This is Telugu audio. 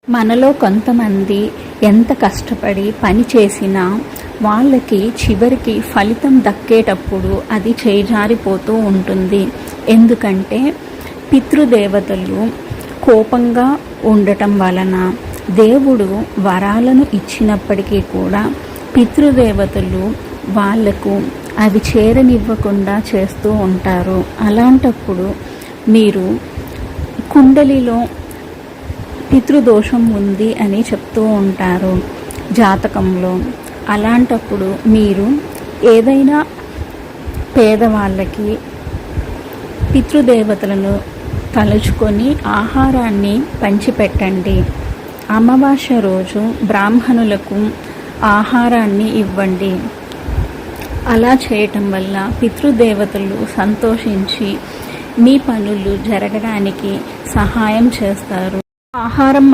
మనలో కొంతమంది ఎంత కష్టపడి పని చేసినా వాళ్ళకి చివరికి ఫలితం దక్కేటప్పుడు అది చేజారిపోతూ ఉంటుంది. ఎందుకంటే పితృదేవతలు కోపంగా ఉండటం వలన దేవుడు వరాలను ఇచ్చినప్పటికీ కూడా పితృదేవతలు వాళ్లకు అవి చేరనివ్వకుండా చేస్తూ ఉంటారు. అలాంటప్పుడు మీరు కుండలిలో పితృదోషం ఉంది అని చెప్తూ ఉంటారు జాతకంలో. అలాంటప్పుడు మీరు ఏదైనా పేదవాళ్ళకి పితృదేవతలను తలుచుకొని ఆహారాన్ని పంచిపెట్టండి. అమావాస్య రోజు బ్రాహ్మణులకు ఆహారాన్ని ఇవ్వండి. అలా చేయటం వల్ల పితృదేవతలు సంతోషించి మీ పనులు జరగడానికి సహాయం చేస్తారు. ఆహారం